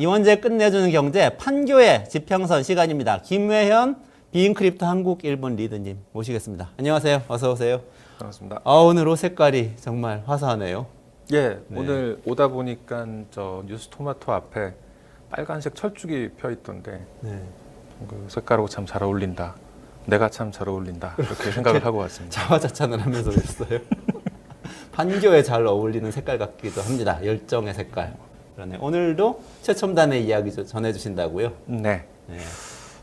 이원재 끝내주는 경제 판교의 지평선 시간입니다. 김외현 비인크립트 한국 일본 리드님 모시겠습니다. 안녕하세요. 어서 오세요. 반갑습니다. 오늘 옷 색깔이 정말 화사하네요. 예, 네. 오늘 오다 보니까 저 뉴스토마토 앞에 빨간색 철쭉이 펴 있던데 네. 그 색깔하고 참 잘 어울린다. 내가 참 잘 어울린다. 이렇게 생각을 하고 왔습니다. 자화자찬을 하면서 했어요. 판교에 잘 어울리는 색깔 같기도 합니다. 열정의 색깔. 그러네. 오늘도 최첨단의 이야기 전해주신다고요? 네. 네.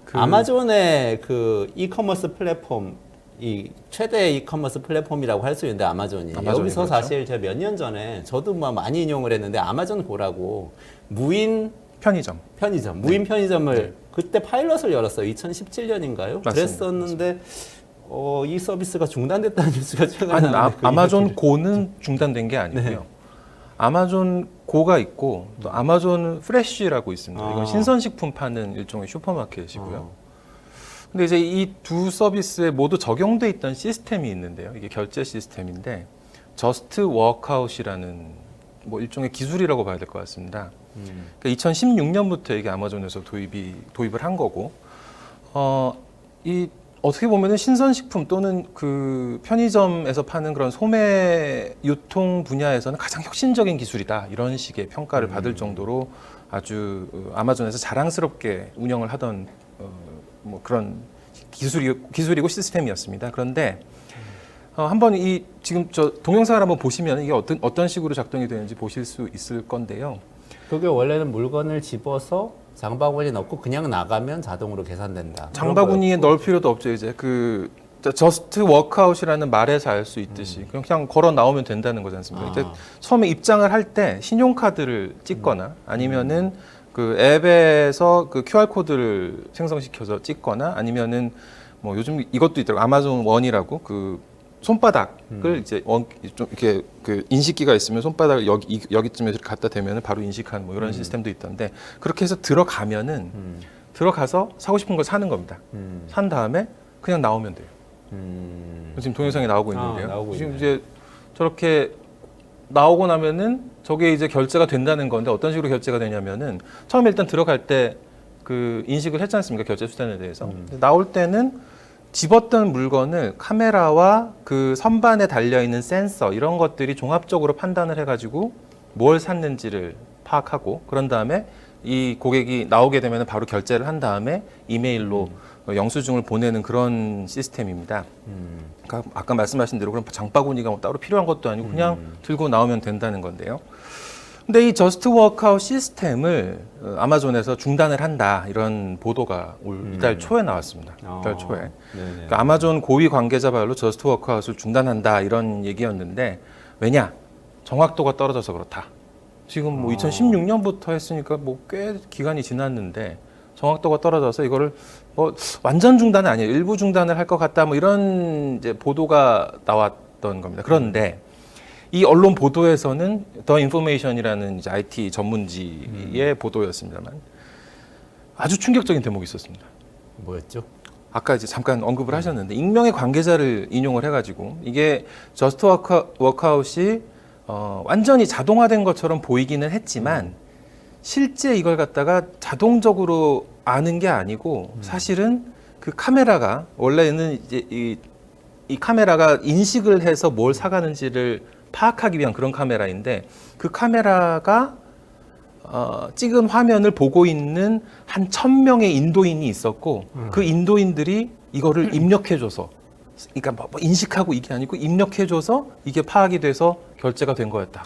그- 아마존의 그 이커머스 플랫폼, 이 최대 이커머스 플랫폼이라고 할 수 있는데 아마존이 여기서 그렇죠. 사실 제가 몇 년 전에 저도 뭐 많이 인용을 했는데 아마존 고라고 무인 편의점. 무인 편의점을 네. 그때 파일럿을 열었어요. 2017년인가요? 맞습니다. 그랬었는데 이 서비스가 중단됐다는 뉴스가 최근에 아니, 나왔는데 그 아마존 이야기를. 고는 중단된 게 아니고요. 네. 아마존 고가 있고 또 아마존 프레쉬라고 있습니다. 아. 이건 신선식품 파는 일종의 슈퍼마켓이고요. 어. 근데 이제 이 두 서비스에 모두 적용돼 있던 시스템이 있는데요. 이게 결제 시스템인데 저스트 워크아웃이라는 뭐 일종의 기술이라고 봐야 될 것 같습니다. 그러니까 2016년부터 이게 아마존에서 도입을 한 거고, 이 어떻게 보면은 신선식품 또는 그 편의점에서 파는 그런 소매 유통 분야에서는 가장 혁신적인 기술이다 이런 식의 평가를 받을 정도로 아주 아마존에서 자랑스럽게 운영을 하던 뭐 그런 기술이고 시스템이었습니다. 그런데 한번 이 지금 저 동영상을 한번 보시면 이게 어떤 식으로 작동이 되는지 보실 수 있을 건데요. 그게 원래는 물건을 집어서 장바구니에 넣고 그냥 나가면 자동으로 계산된다. 장바구니에 넣을 필요도 없죠. 이제 그 저스트 워크아웃이라는 말에서 알 수 있듯이 그냥 걸어 나오면 된다는 거지 않습니까? 아. 이제 처음에 입장을 할 때 신용카드를 찍거나 아니면은 그 앱에서 그 QR 코드를 생성시켜서 찍거나 아니면은 뭐 요즘 이것도 있더라고. 아마존 원이라고 그 손바닥을 이제 좀 이렇게 그 인식기가 있으면 손바닥을 여기쯤에 갖다 대면은 바로 인식하는 뭐 이런 시스템도 있던데 그렇게 해서 들어가면은 들어가서 사고 싶은 걸 사는 겁니다. 산 다음에 그냥 나오면 돼요. 지금 동영상이 나오고 있는데요. 나오고 지금 있네요. 이제 저렇게 나오고 나면은 저게 이제 결제가 된다는 건데 어떤 식으로 결제가 되냐면은 처음에 일단 들어갈 때 그 인식을 했지 않습니까? 결제 수단에 대해서. 나올 때는 집었던 물건을 카메라와 그 선반에 달려있는 센서 이런 것들이 종합적으로 판단을 해가지고 뭘 샀는지를 파악하고 그런 다음에 이 고객이 나오게 되면 바로 결제를 한 다음에 이메일로 영수증을 보내는 그런 시스템입니다. 그러니까 아까 말씀하신 대로 그럼 장바구니가 뭐 따로 필요한 것도 아니고 그냥 들고 나오면 된다는 건데요. 근데 이 저스트 워크아웃 시스템을 아마존에서 중단을 한다 이런 보도가 올 이달 초에 나왔습니다. 이달 초에. 네네. 그러니까 아마존 고위 관계자 말로 저스트 워크아웃을 중단한다 이런 얘기였는데 왜냐? 정확도가 떨어져서 그렇다. 지금 뭐 2016년부터 했으니까 뭐 꽤 기간이 지났는데 정확도가 떨어져서 이거를 뭐 완전 중단은 아니에요. 일부 중단을 할 것 같다. 뭐 이런 이제 보도가 나왔던 겁니다. 그런데 이 언론 보도에서는 더 인포메이션이라는 이제 IT 전문지의 보도였습니다만 아주 충격적인 대목이 있었습니다. 뭐였죠? 아까 이제 잠깐 언급을 하셨는데 익명의 관계자를 인용을 해가지고 이게 저스트 워크아웃이 완전히 자동화된 것처럼 보이기는 했지만 실제 이걸 갖다가 자동적으로 아는 게 아니고 사실은 그 카메라가 원래는 이제 이 카메라가 인식을 해서 뭘 사가는지를 파악하기 위한 그런 카메라인데 그 카메라가 찍은 화면을 보고 있는 한 1000명의 인도인이 있었고 그 인도인들이 이거를 입력해줘서 그러니까 뭐 인식하고 이게 아니고 입력해줘서 이게 파악이 돼서 결제가 된 거였다.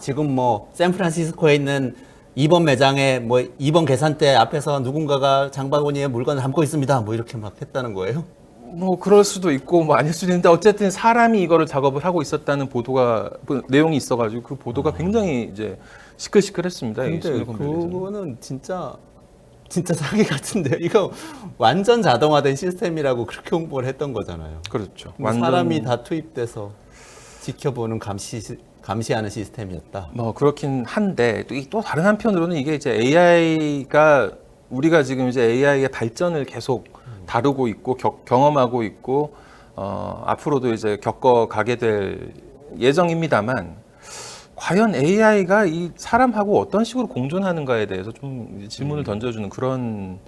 지금 뭐 샌프란시스코에 있는 2번 매장에 뭐 2번 계산대 앞에서 누군가가 장바구니에 물건을 담고 있습니다. 뭐 이렇게 막 했다는 거예요? 뭐 그럴 수도 있고 뭐 아닐 수도 있는데 어쨌든 사람이 이거를 작업을 하고 있었다는 보도가 내용이 있어가지고 그 보도가 굉장히 이제 시끌시끌했습니다. 이 근데 실리콘밸리에서는. 그거는 진짜 사기 같은데요. 이거 완전 자동화된 시스템이라고 그렇게 홍보를 했던 거잖아요. 그렇죠. 사람이 다 투입돼서 지켜보는 감시하는 시스템이었다. 뭐 그렇긴 한데 또 다른 한편으로는 이게 이제 AI가 우리가 지금 이제 AI의 발전을 계속 다루고 있고 경험하고 있고 앞으로도 이제 겪어가게 될 예정입니다만 과연 AI가 이 사람하고 어떤 식으로 공존하는가에 대해서 좀 질문을 던져주는 그런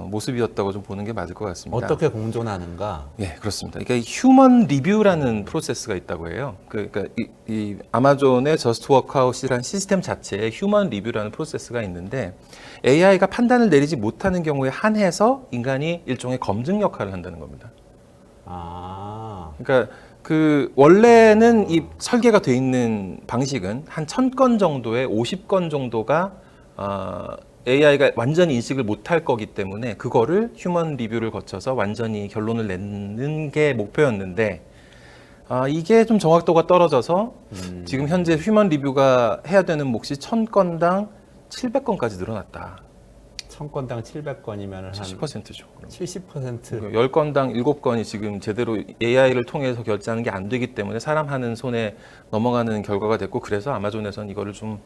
모습이었다고 좀 보는 게 맞을 것 같습니다. 어떻게 공존하는가? 예, 그렇습니다. 그러니까 휴먼 리뷰라는 프로세스가 있다고 해요. 그러니까 이 아마존의 저스트 워크아웃이라는 시스템 자체에 휴먼 리뷰라는 프로세스가 있는데 AI가 판단을 내리지 못하는 경우에 한해서 인간이 일종의 검증 역할을 한다는 겁니다. 아, 그러니까 그 원래는 이 설계가 돼 있는 방식은 한 1000건 정도에 50건 정도가 AI가 완전히 인식을 못할 거기 때문에 그거를 휴먼 리뷰를 거쳐서 완전히 결론을 내는 게 목표였는데 이게 좀 정확도가 떨어져서 지금 현재 휴먼 리뷰가 해야 되는 몫이 1000건당 700건까지 늘어났다. 1000건당 700건이면 한 70%죠. 70%. 10건당 7건이 지금 제대로 AI를 통해서 결제하는 게 안 되기 때문에 사람 하는 손에 넘어가는 결과가 됐고 그래서 아마존에서는 이거를 좀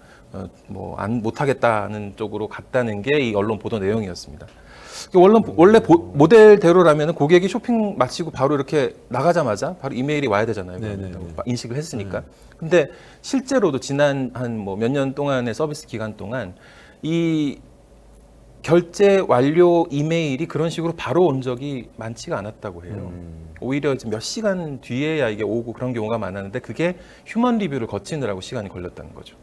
못하겠다는 쪽으로 갔다는 게 이 언론 보도 내용이었습니다. 원래 모델대로라면 고객이 쇼핑 마치고 바로 이렇게 나가자마자 바로 이메일이 와야 되잖아요. 인식을 했으니까. 근데 실제로도 지난 한 몇 년 동안의 서비스 기간 동안 이 결제 완료 이메일이 그런 식으로 바로 온 적이 많지가 않았다고 해요. 오히려 몇 시간 뒤에야 이게 오고 그런 경우가 많았는데 그게 휴먼 리뷰를 거치느라고 시간이 걸렸다는 거죠.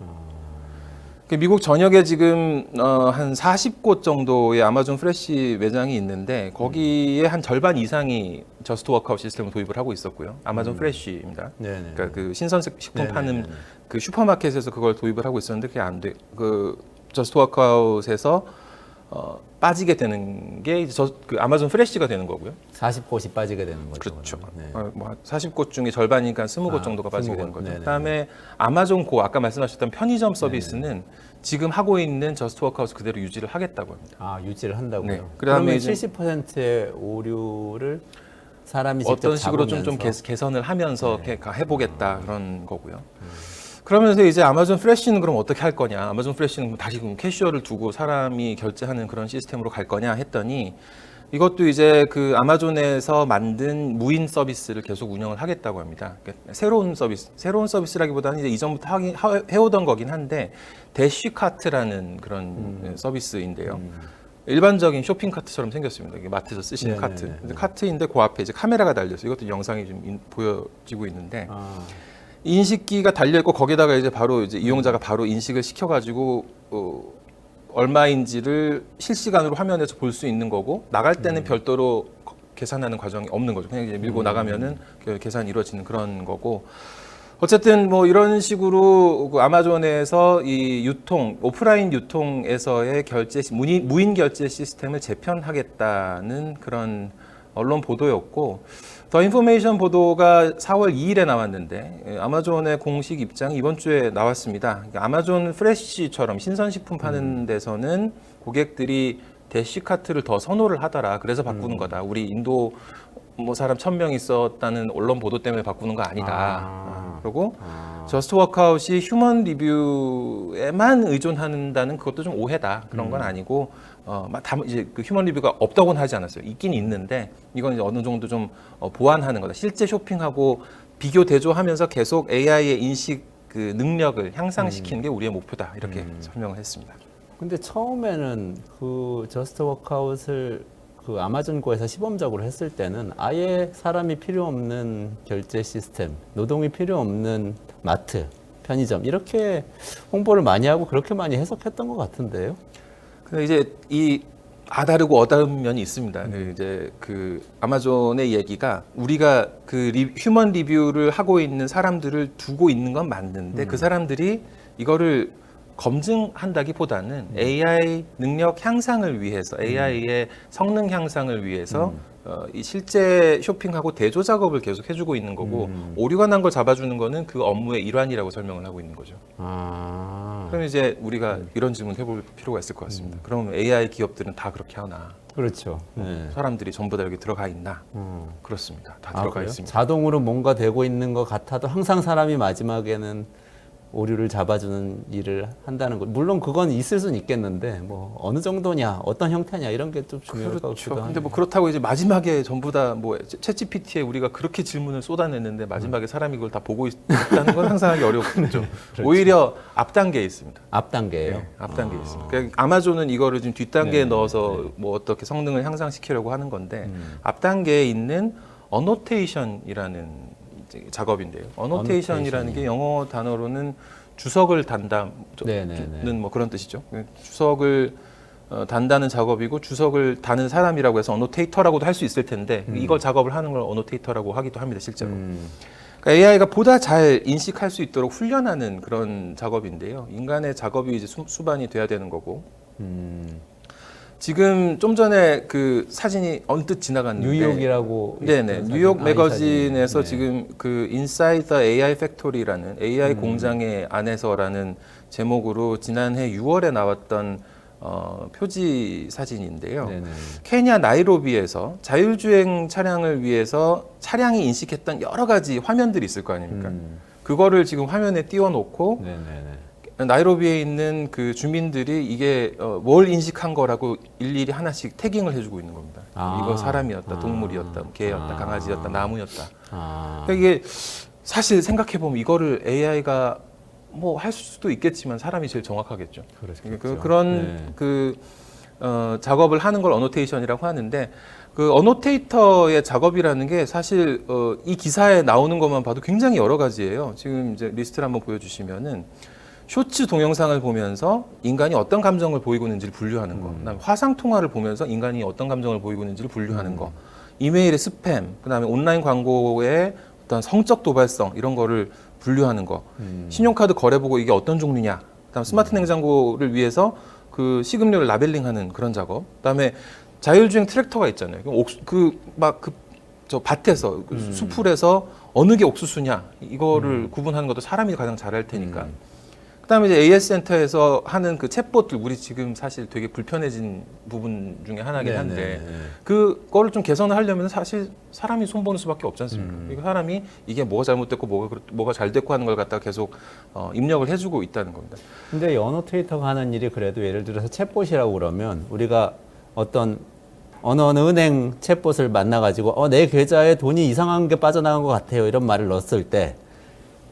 미국 전역에 지금 한 40곳 정도의 아마존 프레쉬 매장이 있는데 거기에 한 절반 이상이 저스트 워크아웃 시스템을 도입을 하고 있었고요. 아마존 프레쉬입니다. 그러니까 그 신선식품 파는 그 슈퍼마켓에서 그걸 도입을 하고 있었는데 그게 안 돼. 그 저스트 워크아웃에서 빠지게 되는 게 이제 그 아마존 프레쉬가 되는 거고요. 40곳이 빠지게 되는 거죠. 그렇죠. 네. 뭐 40곳 중에 절반이니까 20곳 정도가 빠지게 20곳. 되는 거죠. 네네. 그다음에 아마존 고 아까 말씀하셨던 편의점 서비스는 지금 하고 있는 저스트 워크아웃 그대로 유지를 하겠다고 합니다. 아, 유지를 한다고요? 네. 그러면 이제 70%의 오류를 사람이 직접 어떤 식으로 좀 잡으면서. 개선을 하면서 이렇게 해보겠다 그런 거고요. 그러면서 이제 아마존 프레쉬는 그럼 어떻게 할 거냐? 아마존 프레쉬는 다시 그럼 캐시어를 두고 사람이 결제하는 그런 시스템으로 갈 거냐 했더니 이것도 이제 그 아마존에서 만든 무인 서비스를 계속 운영을 하겠다고 합니다. 그러니까 새로운 서비스라기보다는 이제 이전부터 해오던 거긴 한데 대쉬카트라는 그런 서비스인데요. 일반적인 쇼핑카트처럼 생겼습니다. 이게 마트에서 쓰시는 네네네. 카트. 근데 카트인데 그 앞에 이제 카메라가 달려서 이것도 영상이 좀 보여지고 있는데 인식기가 달려 있고 거기다가 이제 바로 이제 이용자가 바로 인식을 시켜가지고 얼마인지를 실시간으로 화면에서 볼 수 있는 거고 나갈 때는 별도로 계산하는 과정이 없는 거죠. 그냥 이제 밀고 나가면은 계산이 이루어지는 그런 거고. 어쨌든 뭐 이런 식으로 그 아마존에서 이 오프라인 유통에서의 무인 결제 시스템을 재편하겠다는 그런 언론 보도였고, 더 인포메이션 보도가 4월 2일에 나왔는데 아마존의 공식 입장이 이번 주에 나왔습니다. 그러니까 아마존 프레쉬처럼 신선식품 파는 데서는 고객들이 대쉬카트를 더 선호를 하더라. 그래서 바꾸는 거다. 우리 인도 뭐 사람 1000명 있었다는 언론 보도 때문에 바꾸는 거 아니다. 그리고 저스트 워크아웃이 휴먼 리뷰에만 의존한다는 그것도 좀 오해다. 그런 건 아니고 이제 그 휴먼 리뷰가 없다고는 하지 않았어요. 있긴 있는데 이건 이제 어느 정도 좀 보완하는 거다. 실제 쇼핑하고 비교 대조하면서 계속 AI의 인식 그 능력을 향상시키는 게 우리의 목표다. 이렇게 설명을 했습니다. 근데 처음에는 그 저스트 워크아웃을 그 아마존고에서 시범적으로 했을 때는 아예 사람이 필요 없는 결제 시스템, 노동이 필요 없는 마트, 편의점 이렇게 홍보를 많이 하고 그렇게 많이 해석했던 것 같은데요. 근데 이제 이 다르고 어다른 면이 있습니다. 이제 그 아마존의 얘기가 우리가 그 휴먼 리뷰를 하고 있는 사람들을 두고 있는 건 맞는데 그 사람들이 이거를 검증한다기보다는 AI 능력 향상을 위해서, AI의 성능 향상을 위해서 이 실제 쇼핑하고 대조 작업을 계속 해주고 있는 거고 오류가 난 걸 잡아주는 거는 그 업무의 일환이라고 설명을 하고 있는 거죠. 그럼 이제 우리가 이런 질문 해볼 필요가 있을 것 같습니다. 그럼 AI 기업들은 다 그렇게 하나? 그렇죠. 네. 사람들이 전부 다 여기 들어가 있나? 그렇습니다. 다 들어가 그래요? 있습니다. 자동으로 뭔가 되고 있는 것 같아도 항상 사람이 마지막에는 오류를 잡아주는 일을 한다는 것. 물론 그건 있을 수는 있겠는데 뭐 어느 정도냐, 어떤 형태냐 이런 게 좀 중요할 것 그렇죠. 같기도 근데 뭐 하네요. 그렇다고 이제 마지막에 전부 다 뭐 챗GPT에 우리가 그렇게 질문을 쏟아냈는데 마지막에 사람이 그걸 다 보고 있다는 건 상상하기 어렵죠. 그렇죠. 오히려 앞 단계에 있습니다. 앞 단계예요. 네, 앞 단계에 있습니다. 그러니까 아마존은 이거를 지금 뒷 단계에 네, 넣어서 네. 뭐 어떻게 성능을 향상시키려고 하는 건데 앞 단계에 있는 어노테이션이라는 이제 작업인데요. 어노테이션이라는 게 영어 단어로는 주석을 단다는 네네네. 뭐 그런 뜻이죠. 주석을 단다는 작업이고 주석을 다는 사람이라고 해서 어노테이터라고도 할 수 있을 텐데 이걸 작업을 하는 걸 어노테이터라고 하기도 합니다, 실제로. 그러니까 AI가 보다 잘 인식할 수 있도록 훈련하는 그런 작업인데요. 인간의 작업이 이제 수반이 돼야 되는 거고. 지금 좀 전에 그 사진이 언뜻 지나갔는데 뉴욕이라고. 네네 있던 뉴욕 사진. 매거진에서 이 사진. 네. 지금 그 Inside the AI Factory라는 AI 공장의 안에서라는 제목으로 지난해 6월에 나왔던 표지 사진인데요. 네네. 케냐 나이로비에서 자율주행 차량을 위해서 차량이 인식했던 여러 가지 화면들이 있을 거 아닙니까? 그거를 지금 화면에 띄워놓고 네네네. 나이로비에 있는 그 주민들이 이게 뭘 인식한 거라고 일일이 하나씩 태깅을 해주고 있는 겁니다. 이거 사람이었다, 동물이었다, 개였다, 강아지였다, 나무였다. 그러니까 이게 사실 생각해 보면 이거를 AI가 뭐 할 수도 있겠지만 사람이 제일 정확하겠죠. 그렇겠죠. 그런 작업을 하는 걸 어노테이션이라고 하는데 그 어노테이터의 작업이라는 게 사실 이 기사에 나오는 것만 봐도 굉장히 여러 가지예요. 지금 이제 리스트를 한번 보여주시면은. 쇼츠 동영상을 보면서 인간이 어떤 감정을 보이고 있는지를 분류하는 거, 그다음에 화상 통화를 보면서 인간이 어떤 감정을 보이고 있는지를 분류하는 거, 이메일의 스팸, 그다음에 온라인 광고의 어떤 성적 도발성 이런 거를 분류하는 거, 신용카드 거래 보고 이게 어떤 종류냐, 그다음 스마트 냉장고를 위해서 그 식음료를 라벨링하는 그런 작업, 그다음에 자율주행 트랙터가 있잖아요. 저 밭에서 수풀에서 어느 게 옥수수냐 이거를 구분하는 것도 사람이 가장 잘할 테니까. 그다음에 이제 AS 센터에서 하는 그 챗봇들 우리 지금 사실 되게 불편해진 부분 중에 하나긴 한데 그거를 좀 개선을 하려면 사실 사람이 손보는 수밖에 없지 않습니까? 그러니까 사람이 이게 뭐가 잘못됐고 뭐가 잘 됐고 하는 걸 갖다가 계속 입력을 해주고 있다는 겁니다. 근데 이 어노테이터가 하는 일이 그래도 예를 들어서 챗봇이라고 그러면 우리가 어떤 어느 은행 챗봇을 만나가지고 내 계좌에 돈이 이상한 게 빠져나간 것 같아요 이런 말을 넣었을 때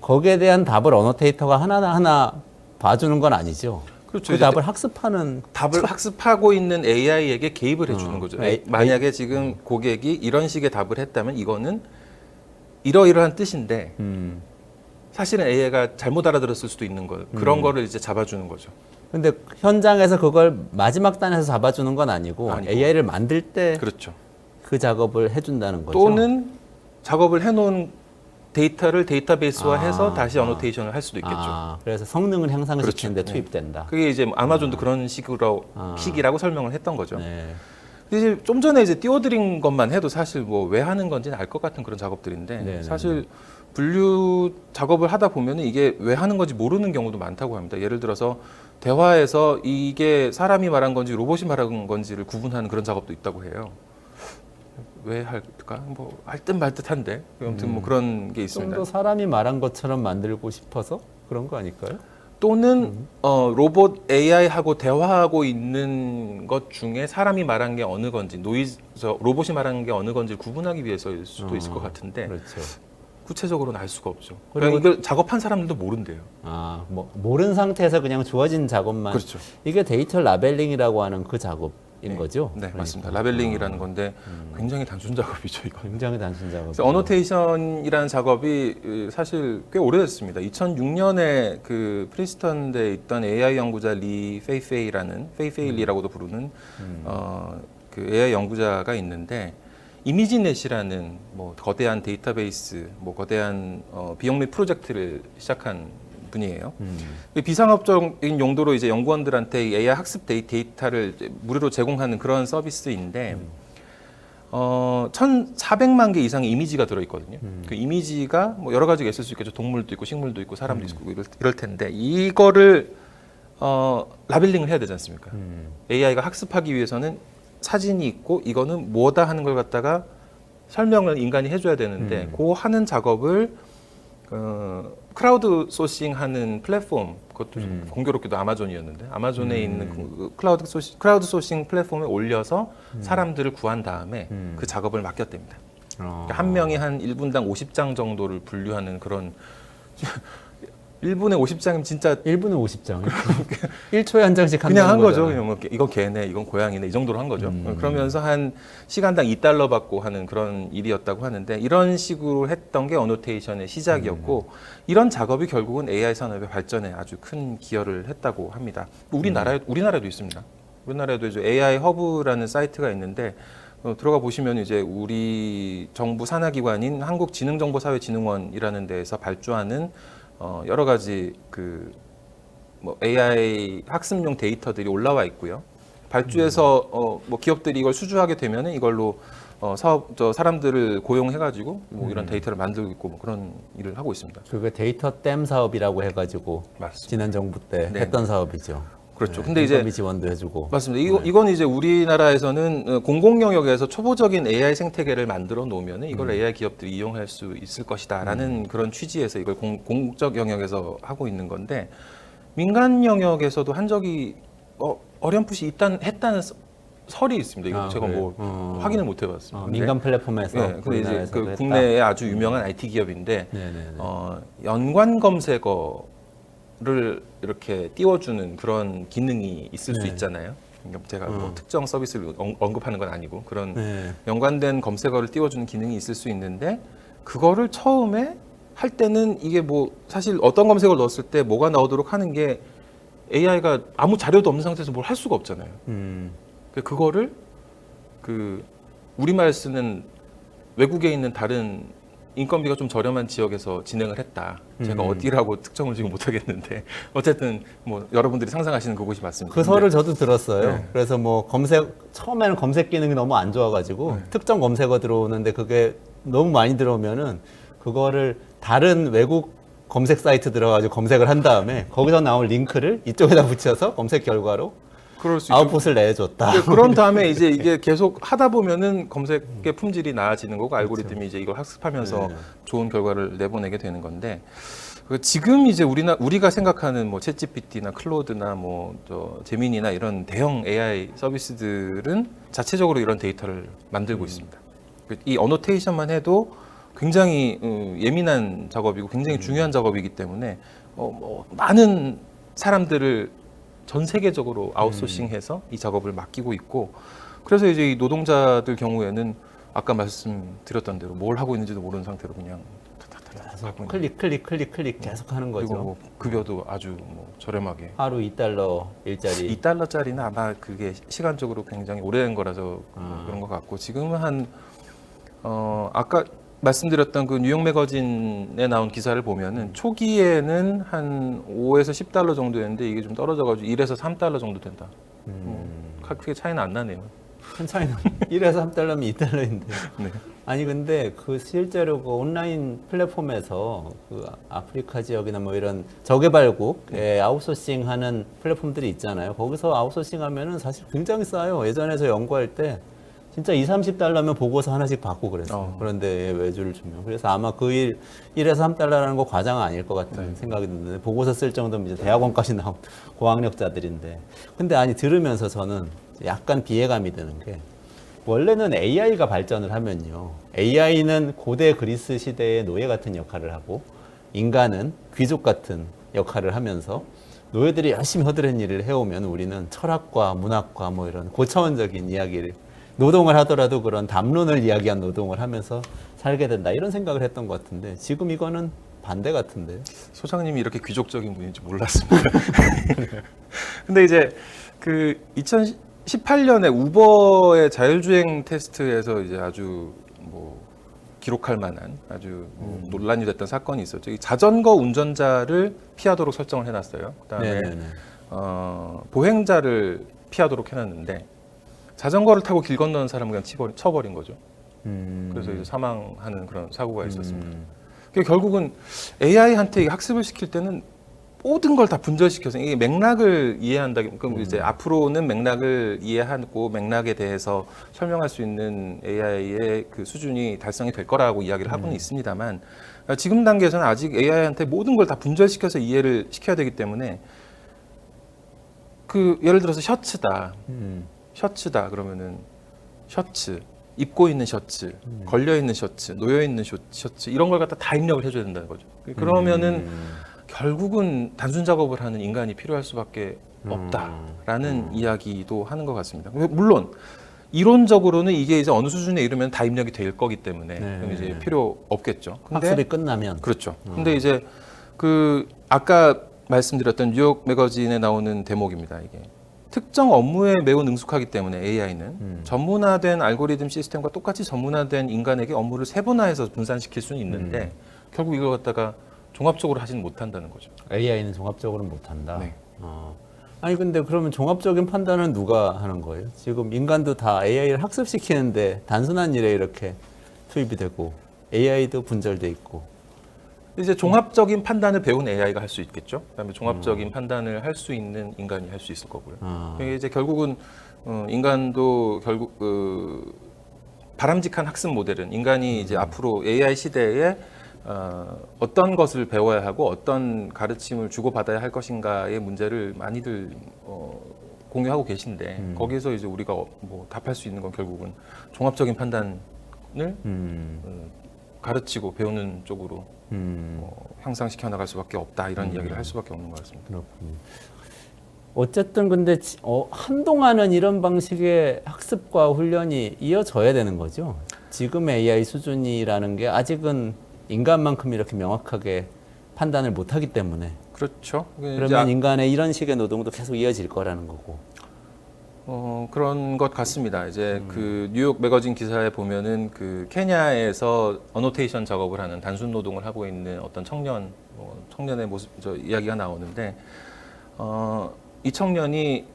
거기에 대한 답을 어노테이터가 하나하나 봐주는 건 아니죠. 그렇죠. 그 답을 학습하는 답을 학습하고 있는 AI에게 개입을 해주는 거죠. 만약에 지금 고객이 이런 식의 답을 했다면 이거는 이러이러한 뜻인데 사실은 AI가 잘못 알아들었을 수도 있는 거예요. 그런 거를 이제 잡아주는 거죠. 근데 현장에서 그걸 마지막 단에서 잡아주는 건 아니고 AI를 만들 때 그렇죠. 그 작업을 해준다는 거죠. 또는 작업을 해놓은 데이터를 데이터베이스화해서 다시 어노테이션을 할 수도 있겠죠. 그래서 성능을 향상시키는 데 그렇죠. 투입된다. 그게 이제 아마존도 그런 식이라고 설명을 했던 거죠. 네. 근데 이제 좀 전에 이제 띄워드린 것만 해도 사실 뭐 왜 하는 건지는 알 것 같은 그런 작업들인데 네네. 사실 분류 작업을 하다 보면은 이게 왜 하는 건지 모르는 경우도 많다고 합니다. 예를 들어서 대화에서 이게 사람이 말한 건지 로봇이 말한 건지를 구분하는 그런 작업도 있다고 해요. 왜 할까? 뭐 할 듯 말 듯한데 아무튼 뭐 그런 게 있습니다. 좀 더 사람이 말한 것처럼 만들고 싶어서 그런 거 아닐까요? 또는 로봇 AI하고 대화하고 있는 것 중에 사람이 말한 게 어느 건지 로봇이 말한 게 어느 건지를 구분하기 위해서일 수도 있을 것 같은데 그렇죠. 구체적으로는 알 수가 없죠. 그리고 그러니까 이걸 작업한 사람들도 모른대요. 뭐 모르는 상태에서 그냥 주어진 작업만. 그렇죠. 이게 데이터 라벨링이라고 하는 그 작업인 거죠. 네, 그러니까. 맞습니다. 라벨링이라는 건데 굉장히 단순 작업이죠, 이거. 굉장히 단순 작업. 그래서 어노테이션이라는 작업이 사실 꽤 오래됐습니다. 2006년에 그 프린스턴대에 있던 AI 연구자 리 페이페이라는 페이페이리라고도 부르는 그 AI 연구자가 있는데 이미지넷이라는 뭐 거대한 데이터베이스, 뭐 거대한 비영 및 프로젝트를 시작한 분이에요. 비상업적인 용도로 이제 연구원들한테 AI 학습 데이터를 무료로 제공하는 그런 서비스인데 1,400만 개 이상의 이미지가 들어있거든요. 그 이미지가 뭐 여러 가지가 있을 수 있겠죠. 동물도 있고 식물도 있고 사람도 있고 이럴 텐데 이거를 라벨링을 해야 되지 않습니까? AI가 학습하기 위해서는 사진이 있고 이거는 뭐다 하는 걸 갖다가 설명을 인간이 해줘야 되는데 그 하는 작업을 크라우드 소싱하는 플랫폼, 그것도 좀 공교롭게도 아마존이었는데 아마존에 있는 그 크라우드 소싱 플랫폼에 올려서 사람들을 구한 다음에 그 작업을 맡겼답니다. 그러니까 한 명이 한 1분당 50장 정도를 분류하는 그런 1분에 50장이면 진짜 1분에 50장. 1초에 한 장씩 그냥 한 거죠. 거잖아요. 그냥 뭐 이건 개네, 이건 고양이네 이 정도로 한 거죠. 그러면서 한 시간당 $2 받고 하는 그런 일이었다고 하는데 이런 식으로 했던 게 어노테이션의 시작이었고 이런 작업이 결국은 AI 산업의 발전에 아주 큰 기여를 했다고 합니다. 우리나라에도 있습니다. 우리나라에도 이제 AI 허브라는 사이트가 있는데 들어가 보시면 이제 우리 정부 산하기관인 한국지능정보사회진흥원이라는 데에서 발주하는 여러 가지 그 뭐 AI 학습용 데이터들이 올라와 있고요. 발주해서 뭐 기업들이 이걸 수주하게 되면은 이걸로 사람들을 고용해가지고 뭐 이런 데이터를 만들고 있고 뭐 그런 일을 하고 있습니다. 그게 데이터 댐 사업이라고 해가지고 맞습니다. 지난 정부 때 네. 했던 사업이죠. 그렇죠. 네, 근데 이제 인건비 지원도 해주고. 맞습니다. 이건 이제 우리나라에서는 공공 영역에서 초보적인 AI 생태계를 만들어 놓으면 이걸 AI 기업들이 이용할 수 있을 것이다라는 그런 취지에서 이걸 공적 영역에서 하고 있는 건데 민간 영역에서도 한 적이 어렴풋이 했다는 설이 있습니다. 이거 제가 그래요? 뭐 확인을 못 해봤습니다. 민간 플랫폼에서. 네, 근데 이제 우리나라에서도 그 했다. 국내의 아주 유명한 IT 기업인데 네네네. 연관 검색어를 이렇게 띄워주는 그런 기능이 있을 수 네. 있잖아요. 그러니까 제가 뭐 특정 서비스를 언급하는 건 아니고 그런 네. 연관된 검색어를 띄워주는 기능이 있을 수 있는데 그거를 처음에 할 때는 이게 뭐 사실 어떤 검색어를 넣었을 때 뭐가 나오도록 하는 게 AI가 아무 자료도 없는 상태에서 뭘 할 수가 없잖아요. 그거를 그 우리말 쓰는 외국에 있는 다른 인건비가 좀 저렴한 지역에서 진행을 했다. 제가 어디라고 특정을 지금 못하겠는데 어쨌든 뭐 여러분들이 상상하시는 그곳이 맞습니다. 그 설을 저도 들었어요. 네. 그래서 뭐 처음에는 검색 기능이 너무 안 좋아가지고 특정 검색어 들어오는데 그게 너무 많이 들어오면은 그거를 다른 외국 검색 사이트 들어가지고 검색을 한 다음에 거기서 나온 링크를 이쪽에다 붙여서 검색 결과로 그럴 수 있죠. 아웃풋을 내줬다. 근데 그런 다음에 이제 이게 계속 하다 보면은 검색의 품질이 나아지는 거고 알고리즘이 이제 이걸 학습하면서 네. 좋은 결과를 내보내게 되는 건데 지금 이제 우리가 생각하는 뭐 챗GPT나 클로드나 뭐 제미니나 이런 대형 AI 서비스들은 자체적으로 이런 데이터를 만들고 있습니다. 이 어노테이션만 해도 굉장히 예민한 작업이고 굉장히 중요한 작업이기 때문에 뭐 많은 사람들을 전 세계적으로 아웃소싱해서 이 작업을 맡기고 있고 그래서 이제 이 노동자들 경우에는 아까 말씀드렸던 대로 뭘 하고 있는지도 모르는 상태로 그냥 하고 있는 클릭 계속 하는 그리고 거죠. 뭐 급여도 아주 뭐 저렴하게 하루 $2 일자리. $2짜리는 아마 그게 시간적으로 굉장히 오래된 거라서 그런 것 같고 지금은 한 아까 말씀드렸던 그 뉴욕 매거진에 나온 기사를 보면은 초기에는 한 5에서 $10 정도였는데 이게 좀 떨어져가지고 1에서 $3 정도 된다. 크게 차이는 안 나네요. 큰 차이는 1에서 $3면 $2인데. 네. 아니 근데 그 실제로 그 온라인 플랫폼에서 그 아프리카 지역이나 뭐 이런 저개발국에 아웃소싱하는 플랫폼들이 있잖아요. 거기서 아웃소싱하면은 사실 굉장히 싸요. 예전에 저 연구할 때 진짜 $20-30면 보고서 하나씩 받고 그랬어요. 그런데 외주를 주면. 그래서 아마 그 1에서 $3라는 거 과장 아닐 것 같은 생각이 드는데 보고서 쓸 정도면 이제 대학원까지 나온 고학력자들인데. 근데 아니 들으면서 저는 약간 비애감이 드는 게 원래는 AI가 발전을 하면요. AI는 고대 그리스 시대의 노예 같은 역할을 하고 인간은 귀족 같은 역할을 하면서 노예들이 열심히 허드렛 일을 해오면 우리는 철학과 문학과 뭐 이런 고차원적인 이야기를 노동을 하더라도 그런 담론을 이야기한 노동을 하면서 살게 된다 이런 생각을 했던 것 같은데 지금 이거는 반대 같은데요. 소장님이 이렇게 귀족적인 분인지 몰랐습니다. 근데 이제 그 2018년에 우버의 자율주행 테스트에서 이제 아주 뭐 기록할 만한 아주 논란이 됐던 사건이 있었죠. 이 자전거 운전자를 피하도록 설정을 해놨어요. 그다음에 보행자를 피하도록 해놨는데 자전거를 타고 길 건너는 사람을 그냥 쳐버린 거죠. 그래서 이제 사망하는 그런 사고가 있었습니다. 그러니까 결국은 AI한테 학습을 시킬 때는 모든 걸 다 분절시켜서 이게 맥락을 이해한다. 그럼 이제 앞으로는 맥락을 이해하고 맥락에 대해서 설명할 수 있는 AI의 그 수준이 달성이 될 거라고 이야기를 하고는 있습니다만 지금 단계에서는 아직 AI한테 모든 걸 다 분절시켜서 이해를 시켜야 되기 때문에 그 예를 들어서 셔츠다 그러면은 셔츠 입고 있는 셔츠, 걸려 있는 셔츠, 놓여 있는 셔츠 이런 걸 갖다 다 입력을 해줘야 된다는 거죠. 그러면은 결국은 단순 작업을 하는 인간이 필요할 수밖에 없다라는 이야기도 하는 것 같습니다. 물론 이론적으로는 이게 이제 어느 수준에 이르면 다 입력이 될 거기 때문에 그럼 이제 필요 없겠죠. 학습이 끝나면 그렇죠. 근데 이제 그 아까 말씀드렸던 뉴욕 매거진에 나오는 대목입니다. 이게 특정 업무에 매우 능숙하기 때문에 AI는 전문화된 알고리즘 시스템과 똑같이 전문화된 인간에게 업무를 세분화해서 분산시킬 수는 있는데 결국 이걸 갖다가 종합적으로 하지는 못한다는 거죠. AI는 종합적으로는 못한다. 네. 아니 근데 그러면 종합적인 판단은 누가 하는 거예요? 지금 인간도 다 AI를 학습시키는데 단순한 일에 이렇게 투입이 되고 AI도 분절돼 있고. 이제 종합적인 판단을 배운 AI가 할 수 있겠죠. 그다음에 종합적인 판단을 할 수 있는 인간이 할 수 있을 거고요. 이게 이제 결국은 인간도 결국 바람직한 학습 모델은 인간이 이제 앞으로 AI 시대에 어떤 것을 배워야 하고 어떤 가르침을 주고받아야 할 것인가의 문제를 많이들 공유하고 계신데 거기에서 이제 우리가 뭐 답할 수 있는 건 결국은 종합적인 판단을 가르치고 배우는 쪽으로 향상시켜 나갈 수밖에 없다 이런 이야기를 할 수밖에 없는 것 같습니다. 그렇군요. 어쨌든 근데 한동안은 이런 방식의 학습과 훈련이 이어져야 되는 거죠. 지금의 AI 수준이라는 게 아직은 인간만큼 이렇게 명확하게 판단을 못하기 때문에. 그렇죠. 그러면 인간의 이런 식의 노동도 계속 이어질 거라는 거고. 그런 것 같습니다. 이제 그 뉴욕 매거진 기사에 보면은 그 케냐에서 어노테이션 작업을 하는 단순 노동을 하고 있는 어떤 청년의 모습, 이야기가 나오는데, 이 청년이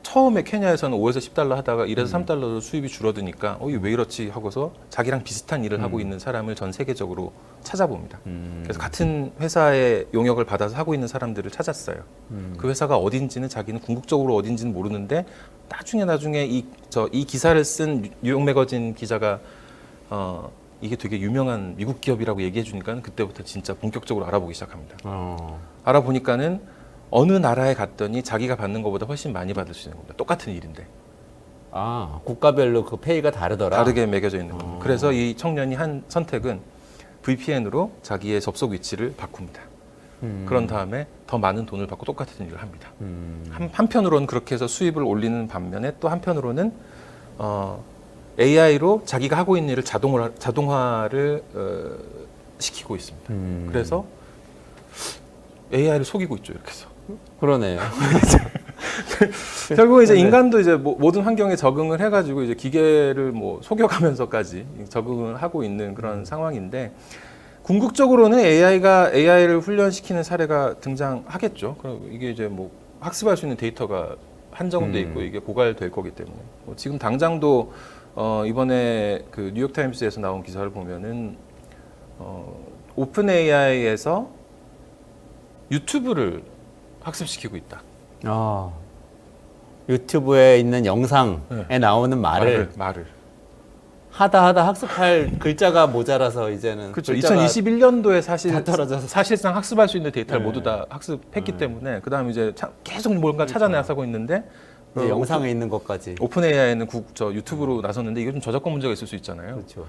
처음에 케냐에서는 5에서 10달러 하다가 1에서 3달러로 수입이 줄어드니까 이게 왜 이렇지 하고서 자기랑 비슷한 일을 하고 있는 사람을 전 세계적으로 찾아봅니다. 그래서 같은 회사의 용역을 받아서 하고 있는 사람들을 찾았어요. 그 회사가 어딘지는 자기는 궁극적으로 어딘지는 모르는데 나중에 이 기사를 쓴 뉴욕 매거진 기자가 이게 되게 유명한 미국 기업이라고 얘기해 주니까 그때부터 진짜 본격적으로 알아보기 시작합니다. 알아보니까는 어느 나라에 갔더니 자기가 받는 것보다 훨씬 많이 받을 수 있는 겁니다. 똑같은 일인데. 국가별로 그 페이가 다르더라. 다르게 매겨져 있는 겁니다. 그래서 이 청년이 한 선택은 VPN으로 자기의 접속 위치를 바꿉니다. 그런 다음에 더 많은 돈을 받고 똑같은 일을 합니다. 한편으로는 그렇게 해서 수입을 올리는 반면에 또 한편으로는 AI로 자기가 하고 있는 일을 자동화를 시키고 있습니다. 그래서 AI를 속이고 있죠, 이렇게 해서. 그러네요. 결국 이제 인간도 이제 모든 환경에 적응을 해가지고 이제 기계를 속여가면서까지 적응을 하고 있는 그런 상황인데 궁극적으로는 AI를 훈련시키는 사례가 등장하겠죠. 그럼 이게 이제 학습할 수 있는 데이터가 한정돼 있고 이게 고갈될 거기 때문에 지금 당장도 이번에 그 뉴욕 타임스에서 나온 기사를 보면은 오픈 AI에서 유튜브를 학습시키고 있다. 유튜브에 있는 영상에 나오는 말을 하다 학습할 글자가 모자라서 이제는 그렇죠. 2021년도에 사실상 학습할 수 있는 데이터를 네. 모두 다 학습했기 때문에 그다음 이제 계속 뭔가 찾아내서 있는데 이제 영상에 있는 것까지. 오픈 AI는 유튜브로 나섰는데 이게 좀 저작권 문제가 있을 수 있잖아요. 그렇죠.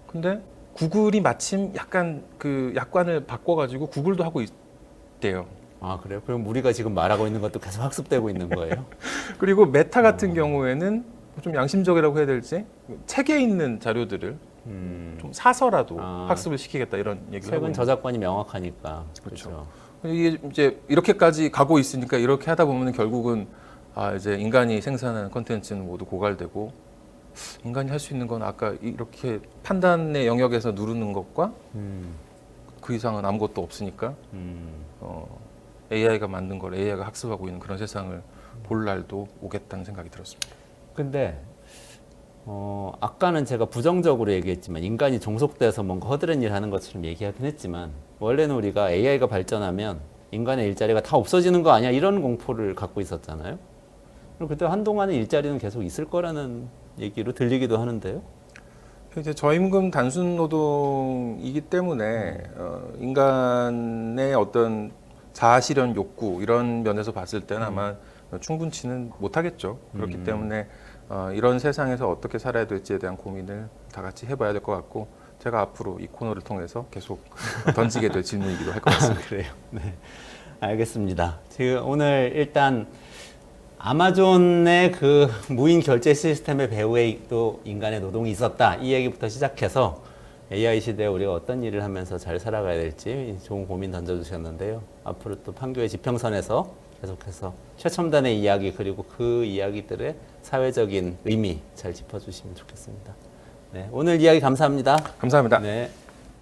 근데 구글이 마침 약간 그 약관을 바꿔가지고 구글도 하고 있대요. 그래요? 그럼 우리가 지금 말하고 있는 것도 계속 학습되고 있는 거예요? 그리고 메타 같은 경우에는 좀 양심적이라고 해야 될지 책에 있는 자료들을 좀 사서라도 학습을 시키겠다 이런 얘기를 하고 책은 저작권이 명확하니까. 그렇죠. 이게 이제 이렇게까지 가고 있으니까 이렇게 하다 보면 결국은 이제 인간이 생산하는 콘텐츠는 모두 고갈되고 인간이 할 수 있는 건 아까 이렇게 판단의 영역에서 누르는 것과 그 이상은 아무것도 없으니까 AI가 만든 걸 AI가 학습하고 있는 그런 세상을 볼 날도 오겠다는 생각이 들었습니다. 근데 아까는 제가 부정적으로 얘기했지만 인간이 종속돼서 뭔가 허드렛 일 하는 것처럼 얘기하긴 했지만 원래는 우리가 AI가 발전하면 인간의 일자리가 다 없어지는 거 아니야? 이런 공포를 갖고 있었잖아요. 그리고 그때 한동안은 일자리는 계속 있을 거라는 얘기로 들리기도 하는데요. 이제 저임금 단순 노동이기 때문에 인간의 어떤 자아실현 욕구 이런 면에서 봤을 때는 아마 충분치는 못하겠죠. 그렇기 때문에 이런 세상에서 어떻게 살아야 될지에 대한 고민을 다 같이 해봐야 될 것 같고 제가 앞으로 이 코너를 통해서 계속 던지게 될 질문이기도 할 것 같습니다. 그래요. 네, 알겠습니다. 지금 오늘 일단 아마존의 그 무인 결제 시스템의 배후에 또 인간의 노동이 있었다. 이 얘기부터 시작해서 AI 시대에 우리가 어떤 일을 하면서 잘 살아가야 될지 좋은 고민 던져주셨는데요. 앞으로 또 판교의 지평선에서 계속해서 최첨단의 이야기 그리고 그 이야기들의 사회적인 의미 잘 짚어주시면 좋겠습니다. 네, 오늘 이야기 감사합니다. 감사합니다. 네.